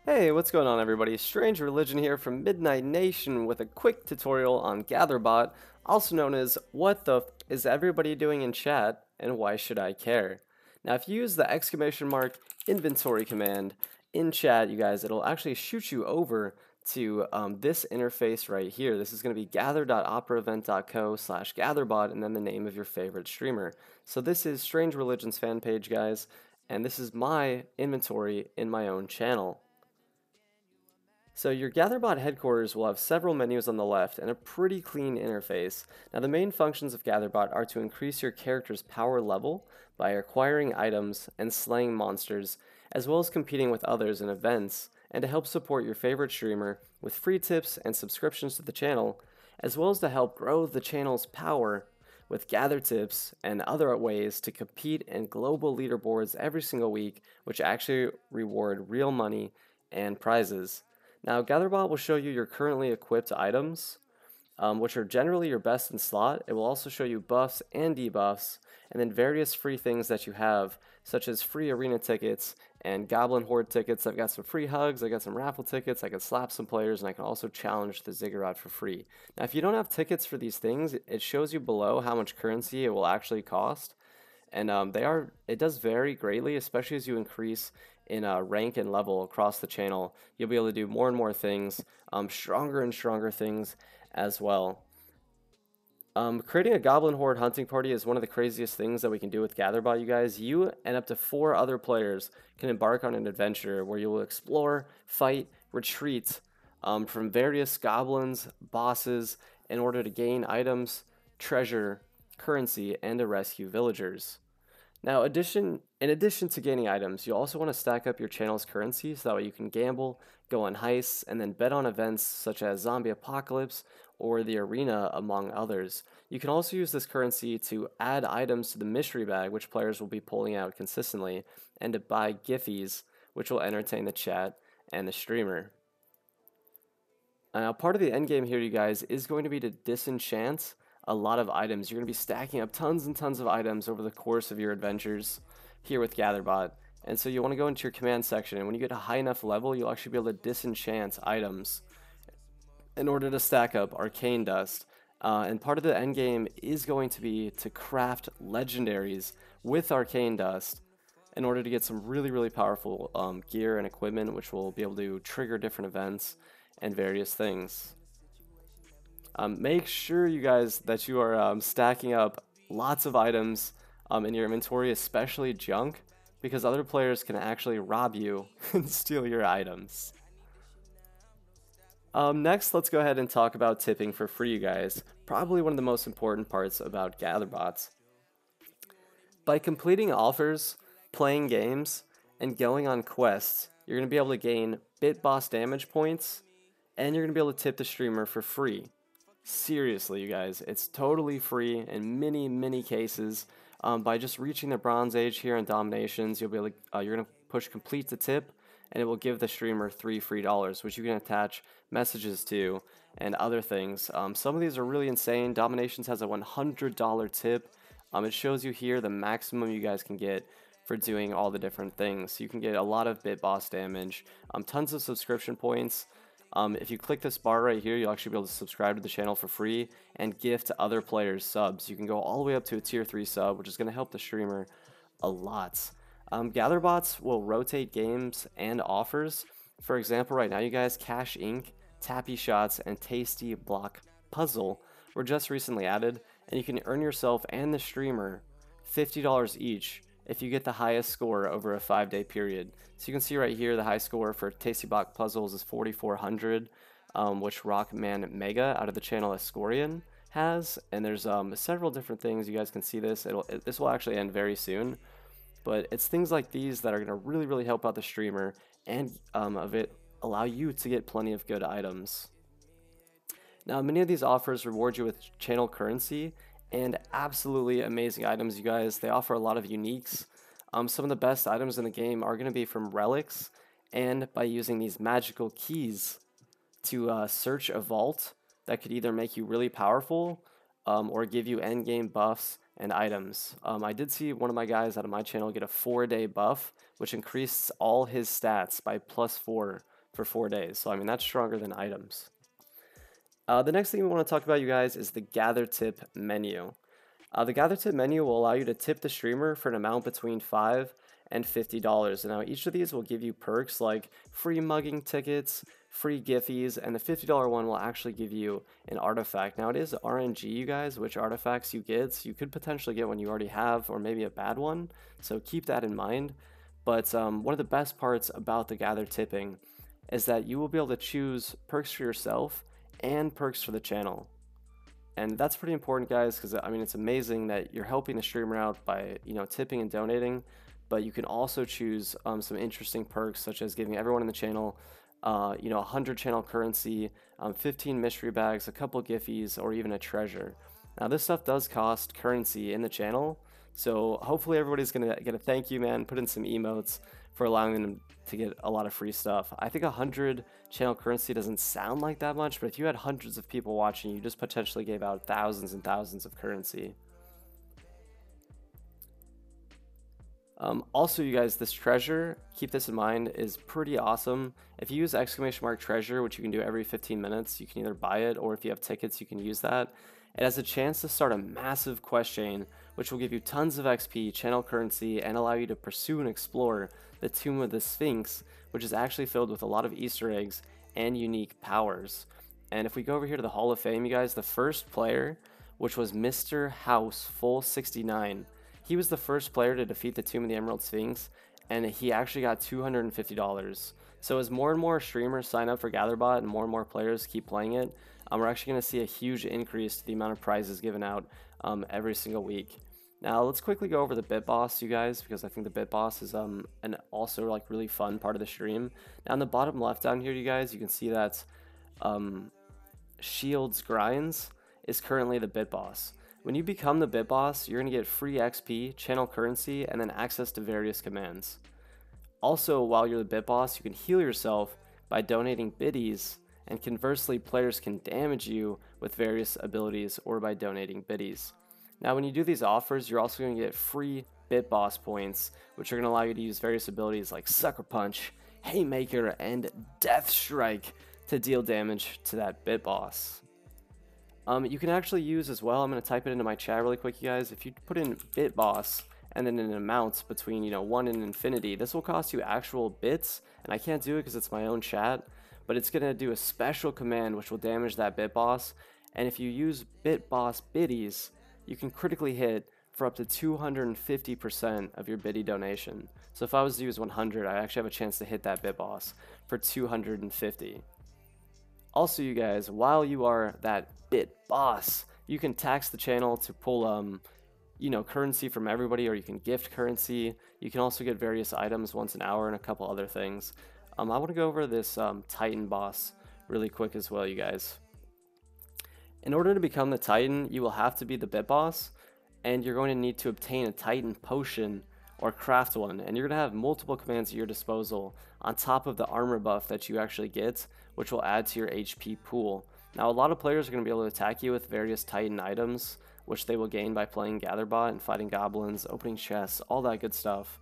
Hey, what's going on everybody? Strange Religion here from Midnight Nation with a quick tutorial on GatherBot, also known as what the is everybody doing in chat and why should I care? Now if you use the exclamation mark inventory command in chat, you guys, it'll actually shoot you over to this interface right here. This is going to be gather.operaevent.co/gatherbot and then the name of your favorite streamer. So this is Strange Religion's fan page, guys, and this is my inventory in my own channel. So your GatherBot headquarters will have several menus on the left and a pretty clean interface. Now the main functions of GatherBot are to increase your character's power level by acquiring items and slaying monsters, as well as competing with others in events, and to help support your favorite streamer with free tips and subscriptions to the channel, as well as to help grow the channel's power with GatherTips and other ways to compete in global leaderboards every single week, which actually reward real money and prizes. Now, GatherBot will show you your currently equipped items, which are generally your best in slot. It will also show you buffs and debuffs, and then various free things that you have, such as free arena tickets and Goblin Horde tickets. I've got some free hugs, I got some raffle tickets, I can slap some players, and I can also challenge the ziggurat for free. Now, if you don't have tickets for these things, it shows you below how much currency it will actually cost. And it does vary greatly, especially as you increase in rank and level across the channel. You'll be able to do more and more things, stronger and stronger things as well. Creating a Goblin Horde hunting party is one of the craziest things that we can do with GatherBot, you guys. You and up to 4 other players can embark on an adventure where you will explore, fight, retreat from various goblins, bosses, in order to gain items, treasure, currency, and to rescue villagers. Now, in addition to gaining items, you also want to stack up your channel's currency so that way you can gamble, go on heists, and then bet on events such as Zombie Apocalypse or the Arena, among others. You can also use this currency to add items to the mystery bag, which players will be pulling out consistently, and to buy Giphies, which will entertain the chat and the streamer. Now, part of the end game here, you guys, is going to be to disenchant a lot of items. You're going to be stacking up tons and tons of items over the course of your adventures here with GatherBot. And so you want to go into your command section, and when you get a high enough level, you'll actually be able to disenchant items in order to stack up arcane dust. And part of the end game is going to be to craft legendaries with arcane dust in order to get some really, really powerful gear and equipment, which will be able to trigger different events and various things. Make sure, you guys, that you are stacking up lots of items in your inventory, especially junk, because other players can actually rob you and steal your items. Next, let's go ahead and talk about tipping for free, you guys. Probably one of the most important parts about GatherBots. By completing offers, playing games, and going on quests, you're going to be able to gain bit boss damage points, and you're going to be able to tip the streamer for free. Seriously, you guys, it's totally free in many cases. By just reaching the bronze age here in dominations, you'll be able to, you're gonna push complete to tip, and it will give the streamer $3 free, which you can attach messages to and other things. Some of these are really insane. Dominations has a $100 tip. It shows you here the maximum you guys can get for doing all the different things. You can get a lot of bit boss damage, tons of subscription points. If you click this bar right here, you'll actually be able to subscribe to the channel for free and gift other players subs. You can go all the way up to a tier 3 sub, which is going to help the streamer a lot. GatherBots will rotate games and offers. For example, right now, you guys, Cash Inc., Tappy Shots, and Tasty Block Puzzle were just recently added, and you can earn yourself and the streamer $50 each if you get the highest score over a 5-day period. So you can see right here the high score for Tasty Block Puzzles is 4,400, which Rockman Mega out of the channel Escorian has. And there's several different things. You guys can see this. This will actually end very soon. But it's things like these that are going to really help out the streamer and allow you to get plenty of good items. Now, many of these offers reward you with channel currency and absolutely amazing items, you guys. They offer a lot of uniques. Some of the best items in the game are going to be from relics, and by using these magical keys to search a vault that could either make you really powerful or give you endgame buffs and items. I did see one of my guys out of my channel get a 4-day buff, which increased all his stats by +4 for 4 days. So I mean, that's stronger than items. The next thing we want to talk about, you guys, is the Gather Tip menu. The Gather Tip menu will allow you to tip the streamer for an amount between $5 and $50. And now each of these will give you perks like free mugging tickets, free Giphies, and the $50 one will actually give you an artifact. Now it is RNG, you guys, which artifacts you get. So you could potentially get one you already have or maybe a bad one. So keep that in mind. But one of the best parts about the Gather Tipping is that you will be able to choose perks for yourself and perks for the channel. And that's pretty important, guys, because I mean, it's amazing that you're helping the streamer out by, tipping and donating, but you can also choose some interesting perks, such as giving everyone in the channel 100 channel currency, 15 mystery bags, a couple Giphies, or even a treasure. Now this stuff does cost currency in the channel, so hopefully everybody's gonna get a thank you, man. Put in some emotes for allowing them to get a lot of free stuff. I think 100 channel currency doesn't sound like that much, but if you had hundreds of people watching, you just potentially gave out thousands and thousands of currency. Also, you guys, this treasure, keep this in mind, is pretty awesome. If you use !treasure, which you can do every 15 minutes, you can either buy it, or if you have tickets, you can use that. It has a chance to start a massive quest chain, which will give you tons of XP, channel currency, and allow you to pursue and explore the Tomb of the Sphinx, which is actually filled with a lot of Easter eggs and unique powers. And if we go over here to the Hall of Fame, you guys, the first player, which was Mr. House Full 69, he was the first player to defeat the Tomb of the Emerald Sphinx, and he actually got $250. So as more and more streamers sign up for GatherBot and more players keep playing it, we're actually going to see a huge increase to the amount of prizes given out every single week. Now let's quickly go over the Bit Boss, you guys, because I think the Bit Boss is an also like really fun part of the stream. Now in the bottom left down here, you guys, you can see that Shields Grinds is currently the Bit Boss. When you become the Bit Boss, you're going to get free XP, channel currency, and then access to various commands. Also, while you're the Bit Boss, you can heal yourself by donating biddies, and conversely, players can damage you with various abilities or by donating biddies. Now, when you do these offers, you're also going to get free Bit Boss points, which are going to allow you to use various abilities like Sucker Punch, Haymaker, and Death Strike to deal damage to that Bit Boss. You can actually use as well, I'm going to type it into my chat really quick, you guys. If you put in Bit Boss and then an amount between 1 and infinity, this will cost you actual bits, and I can't do it because it's my own chat, but it's going to do a special command which will damage that Bit Boss. And if you use Bit Boss biddies, you can critically hit for up to 250% of your biddy donation. So if I was to use 100, I actually have a chance to hit that Bit Boss for 250. Also, you guys, while you are that Bit Boss, you can tax the channel to pull currency from everybody, or you can gift currency. You can also get various items once an hour and a couple other things. I want to go over this Titan boss really quick as well, you guys. In order to become the Titan, you will have to be the Bit Boss, and you're going to need to obtain a Titan potion or craft one, and you're going to have multiple commands at your disposal on top of the armor buff that you actually get, which will add to your HP pool. Now, a lot of players are going to be able to attack you with various Titan items, which they will gain by playing GatherBot and fighting goblins, opening chests, all that good stuff.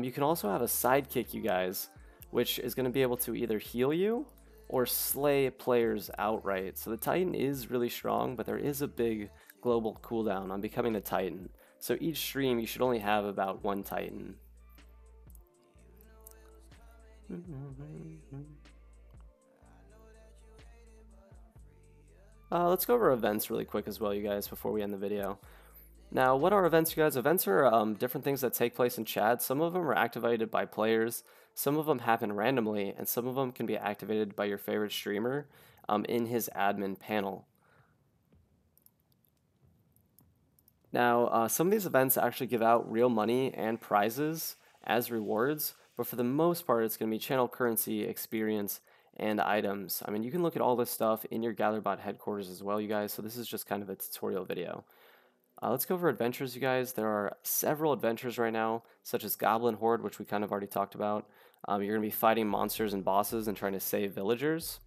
You can also have a sidekick, you guys, which is going to be able to either heal you or slay players outright. So the Titan is really strong, but there is a big global cooldown on becoming the Titan. So each stream, you should only have about one Titan. Let's go over events really quick as well, you guys, before we end the video. Now, what are events, you guys? Events are different things that take place in chat. Some of them are activated by players, some of them happen randomly, and some of them can be activated by your favorite streamer in his admin panel. Now, some of these events actually give out real money and prizes as rewards, but for the most part, it's going to be channel currency, experience, and items. I mean, you can look at all this stuff in your GatherBot headquarters as well, you guys, so this is just kind of a tutorial video. Let's go over adventures, you guys. There are several adventures right now, such as Goblin Horde, which we kind of already talked about. You're going to be fighting monsters and bosses and trying to save villagers.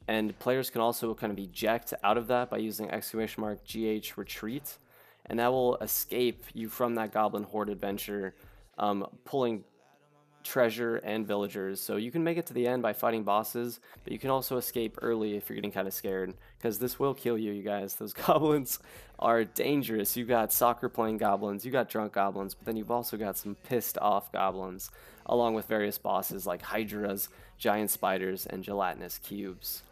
And players can also kind of eject out of that by using !GH retreat. And that will escape you from that Goblin Horde adventure, treasure, and villagers. So you can make it to the end by fighting bosses, but you can also escape early if you're getting kind of scared, because this will kill you, you guys. Those goblins are dangerous. You got soccer playing goblins, you got drunk goblins, but then you've also got some pissed off goblins, along with various bosses like hydras, giant spiders, and gelatinous cubes.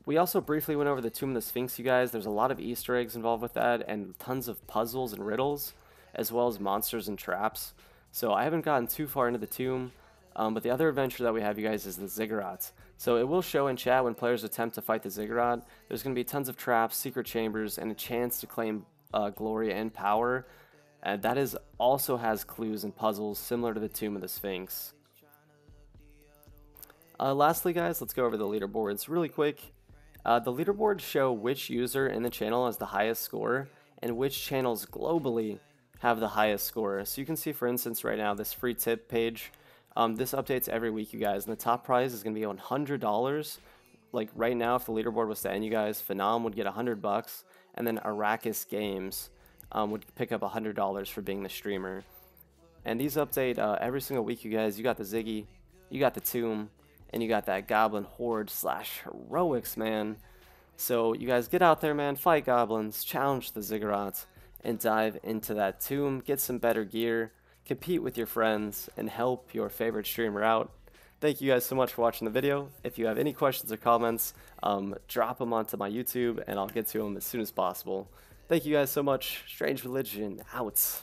We also briefly went over the Tomb of the Sphinx, you guys. There's a lot of Easter eggs involved with that, and tons of puzzles and riddles, as well as monsters and traps. So I haven't gotten too far into the tomb, but the other adventure that we have, you guys, is the ziggurat. So it will show in chat when players attempt to fight the ziggurat. There's going to be tons of traps, secret chambers, and a chance to claim glory and power. And that also has clues and puzzles similar to the Tomb of the Sphinx. Lastly, guys, let's go over the leaderboards really quick. The leaderboards show which user in the channel has the highest score and which channels globally have the highest score. So you can see, for instance, right now, this free tip page. This updates every week, you guys, and the top prize is going to be $100. Like right now, if the leaderboard was to end, you guys, Phenom would get $100, and then Arrakis Games would pick up $100 for being the streamer. And these update every single week, you guys. You got the Ziggy, you got the Tomb, and you got that Goblin Horde / Heroics, man. So you guys get out there, man, fight goblins, challenge the ziggurats, and dive into that tomb, get some better gear, compete with your friends, and help your favorite streamer out. Thank you guys so much for watching the video. If you have any questions or comments, drop them onto my YouTube, and I'll get to them as soon as possible. Thank you guys so much. Strange Religion, out.